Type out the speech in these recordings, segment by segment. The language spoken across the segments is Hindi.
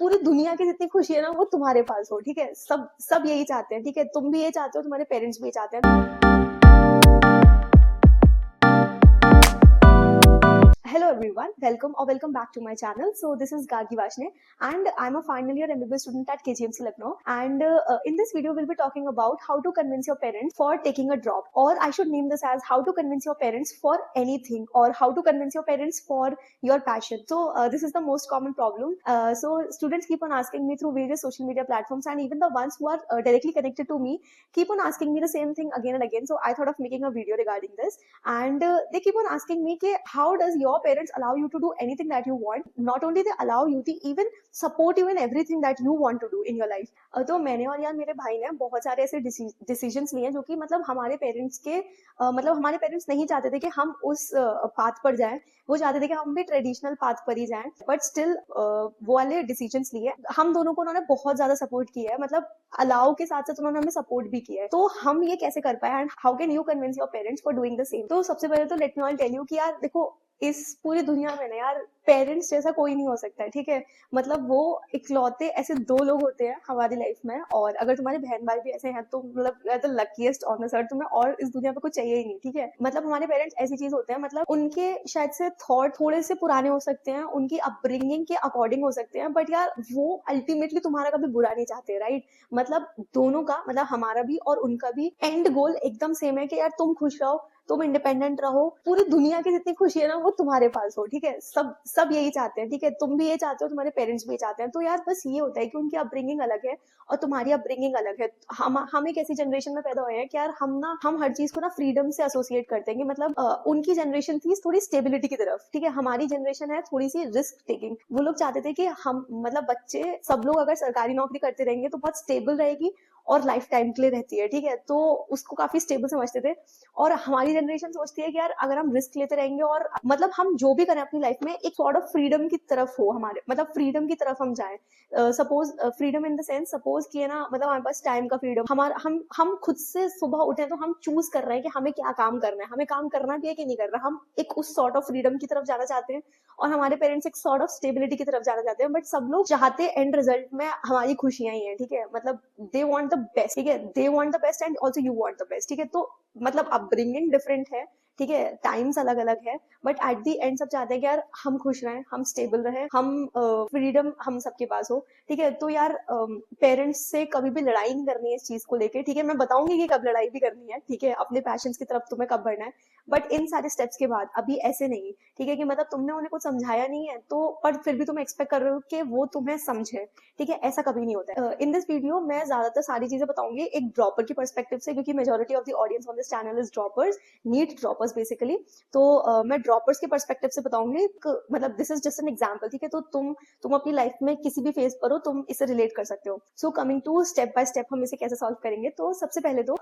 पूरी दुनिया की जितनी खुशी है ना वो तुम्हारे पास हो, ठीक है। सब सब यही चाहते हैं, ठीक है। तुम भी ये चाहते हो, तुम्हारे पेरेंट्स भी चाहते हैं। Hello everyone, welcome back to my channel. So this is Gargi Vashne and I'm a final year MBBS student at KGMC Lucknow, and in this video we'll be talking about how to convince your parents for taking a drop, or I should name this as how to convince your parents for anything, or how to convince your parents for your passion. So this is the most common problem. So students keep on asking me through various social media platforms, and even the ones who are directly connected to me keep on asking me the same thing again and again. So I thought of making a video regarding this, and they keep on asking me कि how does your parents allow you to do anything that you want? Not only they allow you, they even support you in everything that you want to do in your life. तो मैंने और यार मेरे भाई ने बहुत सारे ऐसे डिसीजंस लिए जो कि मतलब हमारे पेरेंट्स के मतलब हमारे पेरेंट्स नहीं चाहते थे कि हम उस पाथ पर जाएं। वो चाहते थे कि हम भी ट्रेडिशनल पाथ पर ही जाएं, बट स्टिल वो वाले डिसीजंस लिए हम दोनों को उन्होंने बहुत ज्यादा सपोर्ट किया है। मतलब अलाउ के साथ साथ उन्होंने हमें सपोर्ट भी किया है। तो हम ये कैसे कर पाए, and how can you convince your parents for doing the same? तो सबसे पहले तो let me all tell you कि यार देखो, इस पूरी दुनिया में ना यार पेरेंट्स जैसा कोई नहीं हो सकता है, ठीक है। मतलब वो इकलौते ऐसे दो लोग होते हैं हमारी लाइफ में, और अगर तुम्हारे बहन भाई भी ऐसे हैं तो मतलब the luckiest on the earth, तुम्हें और इस दुनिया पे कुछ चाहिए ही नहीं, ठीक है। मतलब हमारे पेरेंट्स ऐसी चीज होते हैं, मतलब उनके शायद से थॉट थोड़े से पुराने हो सकते हैं, उनकी अपब्रिंगिंग के अकॉर्डिंग हो सकते हैं, बट यार वो अल्टीमेटली तुम्हारा कभी बुरा नहीं चाहते, राइट। मतलब दोनों का, मतलब हमारा भी और उनका भी एंड गोल एकदम सेम है कि यार तुम खुश रहो, तुम इंडिपेंडेंट रहो, पूरी दुनिया की जितनी खुशी है ना वो तुम्हारे पास हो, ठीक है। सब यही चाहते हैं, ठीक है। तुम भी ये चाहते हो, तुम्हारे पेरेंट्स भी चाहते हैं। तो यार बस ये होता है कि उनकी अपब्रिंगिंग अलग है और तुम्हारी अपब्रिंगिंग अलग है। हम एक ऐसी जनरेशन में पैदा हुए हैं कि यार हम हर चीज को ना फ्रीडम से एसोसिएट करते हैं कि मतलब उनकी जनरेशन थी थोड़ी स्टेबिलिटी की तरफ, ठीक है। हमारी जनरेशन है थोड़ी सी रिस्क टेकिंग। वो लोग चाहते थे कि हम मतलब बच्चे सब लोग अगर सरकारी नौकरी करते रहेंगे तो बहुत स्टेबल रहेगी और लाइफ टाइम के लिए रहती है, ठीक है। तो उसको काफी स्टेबल समझते थे। और हमारी जनरेशन सोचती है कि यार अगर हम रिस्क लेते रहेंगे और मतलब हम जो भी करें अपनी लाइफ में एक सॉर्ट ऑफ फ्रीडम की तरफ हो, हमारे मतलब फ्रीडम की तरफ हम जाएं। Suppose freedom in the sense, suppose कि ना मतलब हमारे पास टाइम का फ्रीडम, हमारा हम खुद से सुबह उठे तो हम चूज कर रहे हैं कि हमें क्या काम करना है, हमें काम करना भी है कि नहीं करना। हम एक उस सॉर्ट ऑफ फ्रीडम की तरफ जाना चाहते हैं, और हमारे पेरेंट्स एक सॉर्ट ऑफ स्टेबिलिटी की तरफ जाना चाहते हैं। बट सब लोग चाहते एंड रिजल्ट में हमारी खुशियां ही हैं, ठीक है। मतलब दे वांट द बेस्ट, ठीक है। They want the best and also you want the best, ठीक है। तो मतलब अपब्रिंगिंग डिफरेंट है, ठीक है, टाइम्स अलग अलग है, बट एट दी एंड सब चाहते हैं कि यार हम खुश रहें, हम स्टेबल रहें, हम फ्रीडम हम सबके पास हो, ठीक है। तो यार पेरेंट्स से कभी भी लड़ाई नहीं करनी है इस चीज को लेके, ठीक है। मैं बताऊंगी कि कब लड़ाई भी करनी है, ठीक है, अपने पैशन की तरफ तुम्हें कब बढ़ना है, बट इन सारे स्टेप्स के बाद अभी ऐसे नहीं, ठीक है, कि मतलब तुमने उन्हें कुछ समझाया नहीं है तो पर फिर भी तुम एक्सपेक्ट कर रहे हो कि वो तुम्हें समझे, ठीक है। ऐसा कभी नहीं होता है। इन दिस वीडियो मैं ज्यादातर सारी चीजें बताऊंगी एक ड्रॉपर की पर्सपेक्टिव से, क्योंकि majority of the audience on this channel is droppers, NEET droppers basically. तो मैं ड्रॉपर्स के पर्सपेक्टिव से बताऊंगी, मतलब this is just an example, ठीक है। तो तुम अपनी लाइफ में किसी भी फेज पर हो, तुम इसे रिलेट कर सकते हो। So coming to step by step हम इसे कैसे सॉल्व करेंगे, तो सबसे पहले तो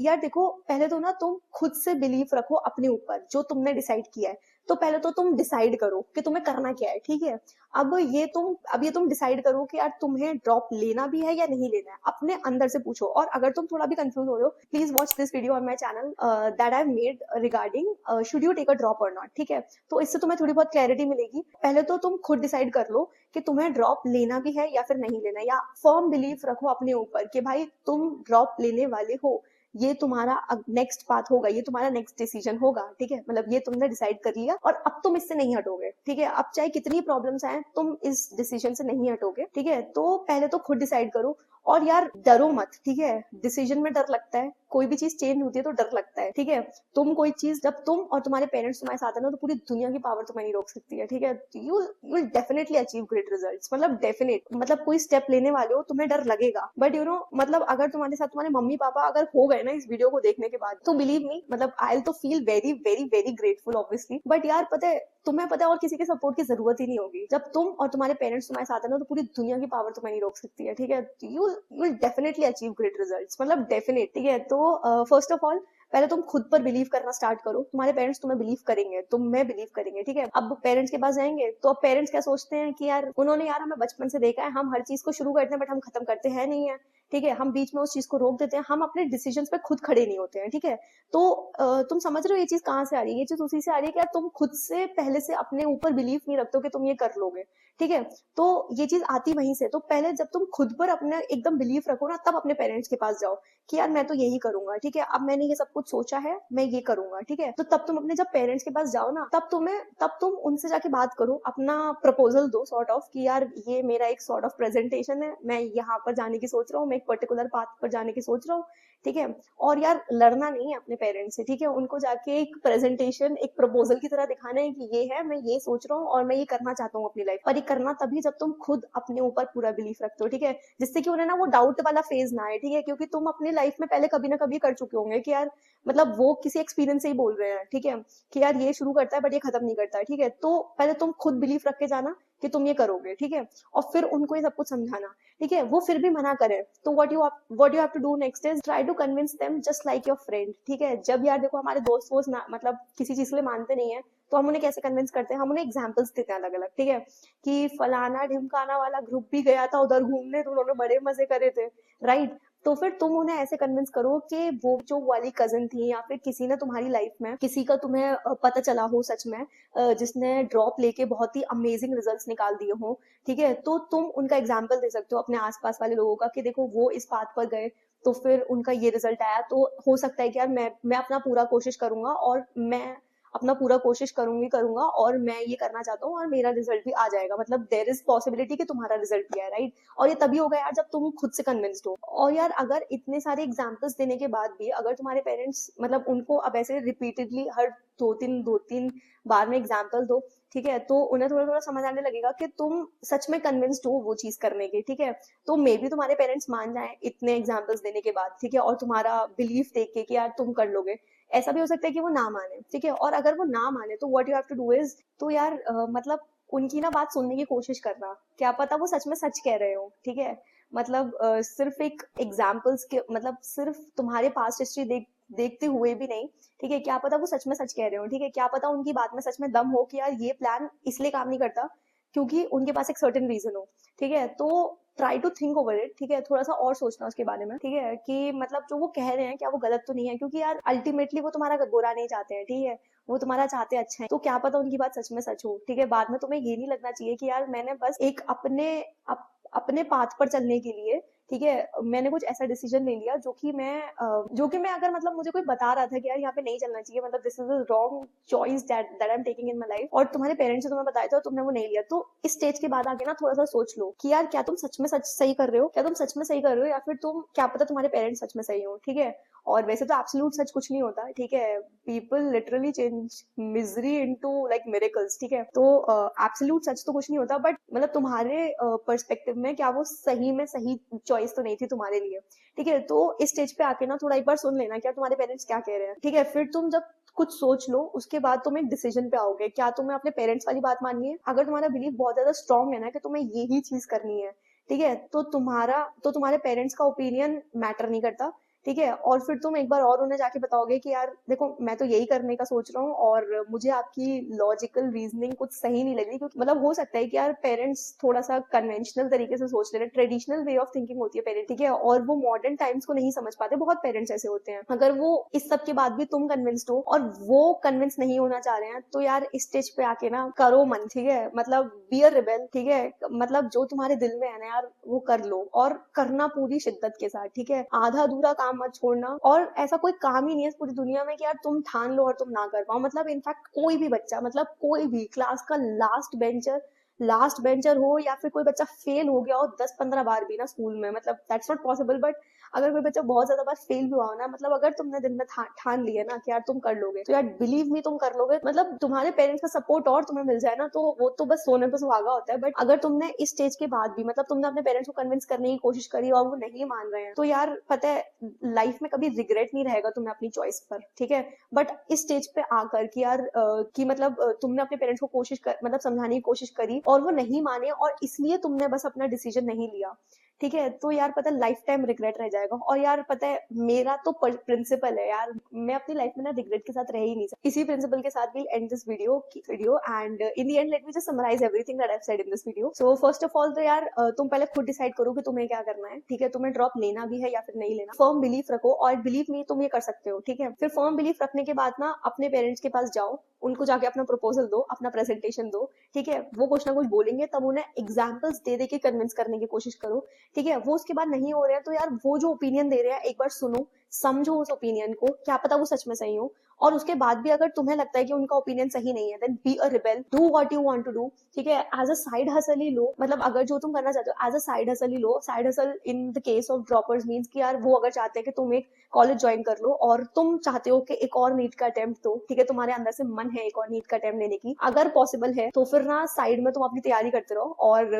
यार देखो, पहले तो ना तुम खुद से बिलीव रखो अपने ऊपर, जो तुमने डिसाइड किया है। तो पहले तो तुम डिसाइड करो कि तुम्हें करना क्या है, ठीक है। अब ये तुम डिसाइड करो कि यार तुम्हें ड्रॉप लेना भी है या नहीं लेना है, अपने अंदर से पूछो। और अगर तुम थोड़ा भी कंफ्यूज हो रहे हो, please watch this video on my channel that I made regarding should you take a drop और नॉट, ठीक है। तो इससे तुम्हें थोड़ी बहुत क्लैरिटी मिलेगी। पहले तो तुम खुद डिसाइड कर लो कि तुम्हें ड्रॉप लेना भी है या फिर नहीं लेना, या फर्म बिलीव रखो अपने ऊपर कि भाई तुम ड्रॉप लेने वाले हो, ये तुम्हारा नेक्स्ट पाथ होगा, ये तुम्हारा नेक्स्ट डिसीजन होगा, ठीक है। मतलब ये तुमने डिसाइड कर लिया और अब तुम इससे नहीं हटोगे, ठीक है। अब चाहे कितनी प्रॉब्लम्स आए तुम इस डिसीजन से नहीं हटोगे, ठीक है। तो पहले तो खुद डिसाइड करो। और यार डरो मत, ठीक है। डिसीजन में डर लगता है, कोई भी चीज चेंज होती है तो डर लगता है, ठीक है। तुम कोई चीज, जब तुम और तुम्हारे पेरेंट्स तुम्हारे साथ है ना, तो पूरी दुनिया की पावर तुम्हें नहीं रोक सकती है, ठीक है। You will definitely achieve great results, मतलब डेफिनेट, मतलब कोई स्टेप लेने वाले हो तुम्हें डर लगेगा, बट यू नो मतलब अगर तुम्हारे साथ तुम्हारे मम्मी पापा अगर हो गए ना इस वीडियो को देखने के बाद, तो बिलीव मी, मतलब आई विल तो feel very very very grateful obviously. But यार पता है, तुम्हें पता है और किसी के सपोर्ट की जरूरत ही नहीं होगी। जब तुम और तुम्हारे पेरेंट्स तुम्हारे साथ है ना, तो पूरी दुनिया की पावर तुम्हें नहीं रोक सकती है, ठीक है। You will definitely achieve great results, मतलब डेफिनेट, ठीक है। तो फर्स्ट ऑफ ऑल पहले तुम खुद पर बिलीव करना स्टार्ट करो। तुम्हारे पेरेंट्स तुम्हें बिलीव करेंगे, तुम में बिलीव करेंगे, ठीक है। अब पेरेंट्स के पास जाएंगे तो अब पेरेंट्स क्या सोचते हैं कि यार उन्होंने यार हमें बचपन से देखा है, हम हर चीज को शुरू करते हैं बट हम खत्म करते हैं नहीं है, ठीक है। हम बीच में उस चीज को रोक देते हैं, हम अपने डिसीजंस पे खुद खड़े नहीं होते हैं, ठीक है। तो तुम समझ रहे हो ये चीज कहाँ से आ रही है? ये चीज उसी से आ रही है कि यार तुम खुद से पहले से अपने ऊपर बिलीव नहीं रखते हो कि तुम ये कर लोगे, ठीक है। तो ये चीज आती वहीं से। तो पहले जब तुम खुद पर अपने एकदम बिलीव रखो ना, तब अपने पेरेंट्स के पास जाओ कि यार मैं तो यही करूंगा, ठीक है, अब मैंने ये सब कुछ सोचा है, मैं ये करूंगा, ठीक है। तो तब तुम अपने जब पेरेंट्स के पास जाओ ना, तब तुम उनसे जाके बात करो, अपना प्रपोजल दो सॉर्ट ऑफ कि यार ये मेरा एक सॉर्ट ऑफ प्रेजेंटेशन है, मैं यहाँ पर जाने की सोच रहा हूँ, मैं एक पर्टिकुलर पाथ पर जाने की सोच रहा हूँ, ठीक है। और यार लड़ना नहीं है अपने पेरेंट्स से, ठीक है, उनको जाके एक प्रेजेंटेशन, एक प्रपोजल की तरह दिखाना है कि ये है, मैं ये सोच रहा हूँ और मैं ये करना चाहता हूँ अपनी लाइफ। पर ये करना तभी जब तुम खुद अपने ऊपर पूरा बिलीफ रखते हो, ठीक है, जिससे कि उन्हें ना वो डाउट वाला फेज ना आए, ठीक है, क्योंकि तुम अपनी लाइफ में पहले कभी ना कभी कर चुके होंगे कि यार मतलब वो किसी एक्सपीरियंस से ही बोल रहे हैं, ठीक है, कि यार ये शुरू करता है बट ये खत्म नहीं करता है, ठीक है। तो पहले तुम खुद बिलीफ रख के जाना कि तुम ये करोगे, ठीक है, और फिर उनको ये सब कुछ समझाना, ठीक है। वो फिर भी मना करें तो what you have to do next is try to convince them just like your friend, ठीक है। जब यार देखो हमारे दोस्त वोस्त मतलब किसी चीज के लिए मानते नहीं है, तो हम उन्हें कैसे कन्विंस करते हैं, हम उन्हें एग्जाम्पल्स देते हैं अलग अलग, ठीक है, कि फलाना ढिमकाना वाला ग्रुप भी गया था उधर घूमने, तो उन्होंने बड़े मजे करे थे, राइट। तो फिर तुम उन्हें ऐसे कन्विंस करो कि वो जो वाली कजन थी या फिर किसी ने तुम्हारी लाइफ में किसी का तुम्हें पता चला हो सच में, जिसने ड्रॉप लेके बहुत ही अमेजिंग रिजल्ट्स निकाल दिए हो, ठीक है, तो तुम उनका एग्जाम्पल दे सकते हो अपने आसपास वाले लोगों का कि देखो वो इस बात पर गए तो फिर उनका ये रिजल्ट आया, तो हो सकता है कि यार मैं अपना पूरा कोशिश करूंगा और मैं अपना पूरा कोशिश करूंगा और मैं ये करना चाहता हूँ और मेरा रिजल्ट भी आ जाएगा, मतलब देयर इज पॉसिबिलिटी कि तुम्हारा रिजल्ट भी आए, राइट। और ये तभी होगा यार जब तुम खुद से कन्विंस्ड हो। और यार अगर इतने सारे एग्जाम्पल्स देने के बाद भी अगर तुम्हारे पेरेंट्स मतलब उनको अब ऐसे रिपीटेडली हर दो तीन बार में एग्जाम्पल दो, ठीक है, तो उन्हें थोड़ा थोड़ा समझ आने लगेगा कि तुम सच में कन्विंस्ड हो वो चीज करने की, ठीक है। तो मे बी तुम्हारे पेरेंट्स मान जाए इतने एग्जाम्पल्स देने के बाद, ठीक है, और तुम्हारा बिलीफ देख के कि यार तुम कर लोगे। ऐसा भी हो सकता है कि वो ना माने, ठीक है, और अगर वो ना माने तो what you have to do is, तो यार मतलब उनकी ना बात सुनने की कोशिश करना, क्या पता वो सच में सच कह रहे हो, ठीक है। मतलब सिर्फ एक एग्जाम्पल्स के मतलब सिर्फ तुम्हारे पास्ट हिस्ट्री देखते हुए भी नहीं, ठीक है, क्या पता वो सच में सच कह रहे हो, ठीक है, क्या पता उनकी बात में सच में दम हो कि यार ये प्लान इसलिए काम नहीं करता क्योंकि उनके पास एक सर्टेन रीजन हो, ठीक है। तो try to think over it, ठीक है, थोड़ा सा और सोचना उसके बारे में, ठीक है, कि मतलब जो वो कह रहे हैं क्या वो गलत तो नहीं है, क्योंकि यार अल्टीमेटली वो तुम्हारा बुरा नहीं चाहते हैं, ठीक है, वो तुम्हारा चाहते अच्छा है, तो क्या पता उनकी बात सच में सच हो, ठीक है। बाद में तुम्हें ये नहीं लगना चाहिए कि यार मैंने बस एक अपने पाथ पर चलने के लिए, ठीक है, मैंने कुछ ऐसा डिसीजन ले लिया जो कि मैं अगर मतलब मुझे कोई बता रहा था कि यार यहाँ पे नहीं चलना चाहिए, मतलब this is a wrong choice that I am taking in my life, और तुम्हारे पेरेंट्स ने तुम्हें बताया था और तुमने वो नहीं लिया, तो इस स्टेज के बाद आके ना थोड़ा सा सोच लो कि यार क्या तुम सच में सच सही कर रहे हो, क्या तुम सच में सही कर रहे हो, या फिर तुम क्या पता तुम्हारे पेरेंट्स सच में सही हो, ठीक है। और वैसे तो एब्सोल्यूट सच कुछ नहीं होता, ठीक है, people literally change misery into like miracles, ठीक है। तो एब्सोल्यूट सच तो कुछ नहीं होता, बट मतलब तुम्हारे पर्सपेक्टिव में क्या वो सही में सही चॉइस तो नहीं थी तुम्हारे लिए, ठीक है। तो इस स्टेज पे आके ना थोड़ा एक बार सुन लेना क्या तुम्हारे पेरेंट्स क्या कह रहे हैं, ठीक है। फिर तुम जब कुछ सोच लो उसके बाद तुम एक डिसीजन पे आओगे, क्या तुम्हें अपने पेरेंट्स वाली बात माननी है। अगर तुम्हारा बिलीफ बहुत ज्यादा स्ट्रांग है ना कि तुम्हें यही चीज करनी है, ठीक है, तो तुम्हारे पेरेंट्स का ओपिनियन मैटर नहीं करता, ठीक है। और फिर तुम एक बार और उन्हें जाके बताओगे कि यार देखो मैं तो यही करने का सोच रहा हूँ और मुझे आपकी लॉजिकल रीजनिंग कुछ सही नहीं लग रही, क्योंकि मतलब हो सकता है कि यार पेरेंट्स थोड़ा सा कन्वेंशनल तरीके से सोच रहे हैं, ट्रेडिशनल वे ऑफ थिंकिंग होती है पेरेंट, ठीक है, और वो मॉडर्न टाइम्स को नहीं समझ पाते, बहुत पेरेंट्स ऐसे होते हैं। अगर वो इस सब के बाद भी तुम कन्विंस्ड हो और वो कन्विंस नहीं होना चाह रहे हैं, तो यार इस स्टेज पे आके ना करो मन, ठीक है, मतलब बी अ रिबेल, ठीक है, मतलब जो तुम्हारे दिल में है ना यार वो कर लो, और करना पूरी शिद्दत के साथ, ठीक है, आधा अधूरा काम मत छोड़ना। और ऐसा कोई काम ही नहीं है इस पूरी दुनिया में कि यार तुम ठान लो और तुम ना कर पाओ, मतलब इनफैक्ट कोई भी बच्चा, मतलब कोई भी क्लास का लास्ट बेंचर हो या फिर कोई बच्चा फेल हो गया हो 10-15 बार भी ना स्कूल में, मतलब दैट्स नॉट पॉसिबल, बट अगर कोई बच्चा बहुत ज्यादा बार फेल भी हुआ हो ना, मतलब अगर तुमने दिल में ठान लिया ना कि यार तुम कर लोगे, तो यार बिलीव मी तुम कर लोगे। मतलब तुम्हारे पेरेंट्स का सपोर्ट और तुम्हें मिल जाए ना, तो वो तो बस सोने पे सुहागा होता है। बट अगर तुमने इस स्टेज के बाद भी मतलब तुमने अपने पेरेंट्स को कन्विंस करने की कोशिश करी और वो नहीं मान रहे हैं, तो यार पता है लाइफ में कभी रिग्रेट नहीं रहेगा तुम्हें अपनी चॉइस पर, ठीक है। बट इस स्टेज पे आकर कि यार कि मतलब तुमने अपने पेरेंट्स को मतलब समझाने की कोशिश करी और वो नहीं माने और इसलिए तुमने बस अपना डिसीजन नहीं लिया, ठीक है, तो यार पता है लाइफ टाइम रिग्रेट रह जाएगा। और यार पता है मेरा तो प्रिंसिपल है यार, मैं अपनी लाइफ में ना रिग्रेट के साथ रह ही नहीं सकती। इसी प्रिंसिपल के साथ we'll end this video and in the end let me just summarize everything that I've said in this video. So first of all तो यार तुम पहले खुद डिसाइड करो कि तुम्हें क्या करना है, ठीक है, तुम्हें ड्रॉप लेना भी है या फिर नहीं लेना। फर्म बिलीफ रखो और बिलीव मी तुम ये कर सकते हो, ठीक है। फिर फर्म बिलीफ रखने के बाद ना अपने पेरेंट्स के पास जाओ, उनको जाके अपना प्रपोजल दो, अपना प्रेजेंटेशन दो, ठीक है। वो कुछ ना कुछ बोलेंगे तब उन्हें एग्जाम्पल्स दे दे के कन्विंस करने की कोशिश करो, ठीक है। वो उसके बाद नहीं हो रहा है तो यार वो जो ओपिनियन दे रहे हैं एक बार सुनो, समझो उस ओपिनियन को, क्या पता वो सच में सही हो। और उसके बाद भी अगर तुम्हें लगता है कि उनका ओपिनियन सही नहीं है, then be a rebel, do what you want to do, ठीक है। एज अ साइड हसल ही लो, मतलब अगर जो तुम करना चाहते हो एज अ साइड हसल ही लो। Side hustle in the case of droppers means कि यार वो अगर चाहते हैं कि तुम एक कॉलेज ज्वाइन कर लो और तुम चाहते हो कि एक और नीट का अटेम्प्ट दो, ठीक है, तुम्हारे अंदर से मन है एक और नीट का अटेम्प्ट लेने की, अगर पॉसिबल है तो फिर ना साइड में तुम अपनी तैयारी करते रहो और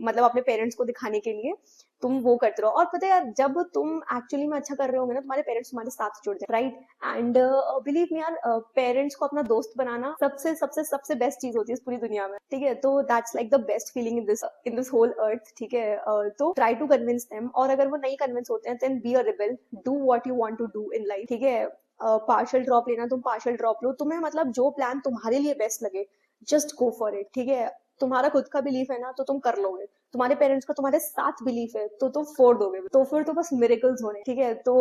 मतलब अपने पेरेंट्स को दिखाने के लिए तुम वो करते रहो। और पता है यार जब तुम एक्चुअली में अच्छा कर रहे होंगे ना, तुम्हारे पेरेंट्स तुम्हारे साथ जुड़ जाए, राइट। एंड बिलीव मी यार, पेरेंट्स को अपना दोस्त बनाना सबसे सबसे सबसे बेस्ट चीज होती है इस पूरी दुनिया में, ठीक है। तो that's like the best feeling in this whole earth, ठीक है। तो ट्राई टू कन्विंस देम, और अगर वो नहीं कन्विंस होते हैं then be a rebel, do what you want to do in life, ठीक है। पार्शियल ड्रॉप लेना तुम पार्शियल ड्रॉप लो, तुम्हें मतलब जो प्लान तुम्हारे लिए बेस्ट लगे जस्ट गो फॉर इट, ठीक है। तुम्हारा खुद का बिलीफ है ना तो तुम कर लोगे, तुम्हारे पेरेंट्स का तुम्हारे साथ बिलीफ है तो तुम फोड़ दोगे, तो फिर तो बस मिरेकल्स होने, ठीक है। तो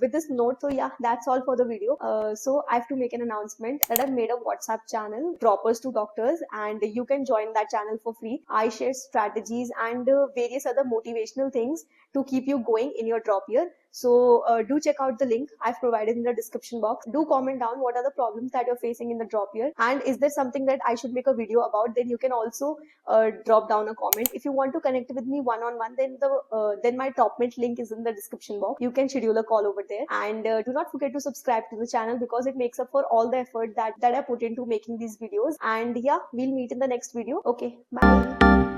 with this note, so yeah, that's all for the video. So I have to make an announcement that I've made a WhatsApp channel, Droppers to Doctors, and you can join that channel for free. I share strategies and various other motivational things to keep you going in your drop year. So do check out the link I've provided in the description box. Do comment down what are the problems that you're facing in the drop year, and is there something that I should make a video about. Then you can also drop down a comment. If you want to connect with me one on one, then my Topmate link is in the description box. You can schedule a call over there, and do not forget to subscribe to the channel because it makes up for all the effort that I put into making these videos. And yeah, we'll meet in the next video. Okay, bye.